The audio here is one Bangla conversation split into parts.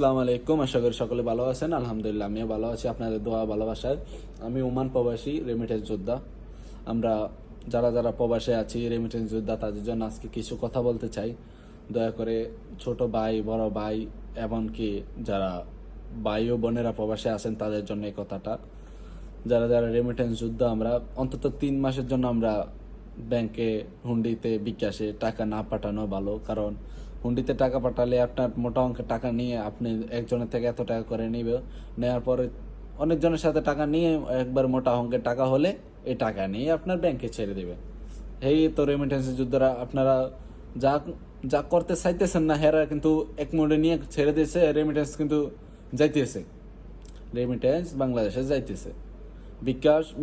আসসালামু আলাইকুম। আশা করি সকলে ভালো আছেন। আলহামদুলিল্লাহ আমিও ভালো আছি আপনাদের দোয়া ভালোবাসায়। আমি ওমান প্রবাসী রেমিটেন্স যোদ্ধা। আমরা যারা যারা প্রবাসে আছি রেমিটেন্স যোদ্ধা তাদের জন্য আজকে কিছু কথা বলতে চাই। দয়া করে ছোট ভাই বড় ভাই এমনকি যারা ভাই ও বোনেরা প্রবাসে আছেন তাদের জন্য এই কথাটা। যারা যারা রেমিটেন্স যোদ্ধা আমরা অন্তত 3 মাসের জন্য আমরা ব্যাংকে হুন্ডিতে বিকাশে টাকা না পাঠানো ভালো। কারণ হুন্ডিতে টাকা পাঠালে আপনার মোটা অঙ্কের টাকা নিয়ে আপনি একজনের থেকে এত টাকা করে নিবে, নেওয়ার পরে অনেকজনের সাথে টাকা নিয়ে একবার মোটা অঙ্কের টাকা হলে এই টাকা নিয়ে আপনার ব্যাংকে ছেড়ে দেবে। এই তো রেমিটেন্সের যোদ্ধারা আপনারা যা যা করতে চাইতেছেন না হেরা কিন্তু এক মোড়ে নিয়ে ছেড়ে দিয়েছে। রেমিটেন্স কিন্তু যাইতেছে, রেমিটেন্স বাংলাদেশে যাইতেছে।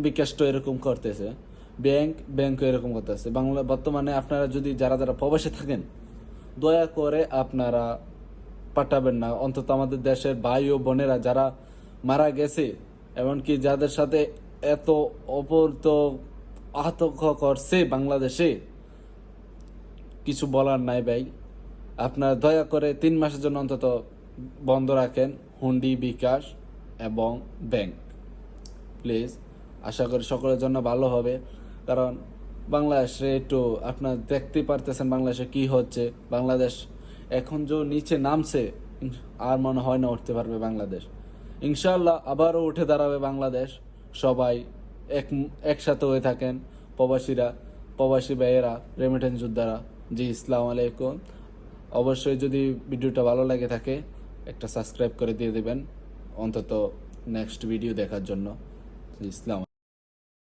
বিকাশ তো এরকম করতেছে, ব্যাংকও এরকম করতেছে। বাংলা বর্তমানে আপনারা যদি যারা যারা প্রবাসে থাকেন দয়া করে আপনারা পাঠাবেন না। অন্তত আমাদের দেশের ভাই ও বোনেরা যারা মারা গেছে এমনকি যাদের সাথে এত অপরত আতঙ্ক করছে বাংলাদেশে, কিছু বলার নাই ভাই। আপনারা দয়া করে 3 মাসের জন্য অন্তত বন্ধ রাখেন হুন্ডি, বিকাশ এবং ব্যাংক, প্লিজ। আশা করি সকলের জন্য ভালো হবে। কারণ বাংলাদেশে একটু আপনার দেখতে পারতেছেন বাংলাদেশে কি হচ্ছে। বাংলাদেশ এখন যে নিচে নামছে, আর মনে হয় না উঠতে পারবে বাংলাদেশ। ইনশাআল্লাহ আবারও উঠে দাঁড়াবে বাংলাদেশ। সবাই একসাথে হয়ে থাকেন, প্রবাসীরা, প্রবাসী ভাইয়েরা, রেমিটেন্স যোদ্ধারা। জি আসসালামু আলাইকুম। অবশ্যই যদি ভিডিওটা ভালো লাগে থাকে একটা সাবস্ক্রাইব করে দিয়ে দেবেন অন্তত নেক্সট ভিডিও দেখার জন্য। জি ইসলাম।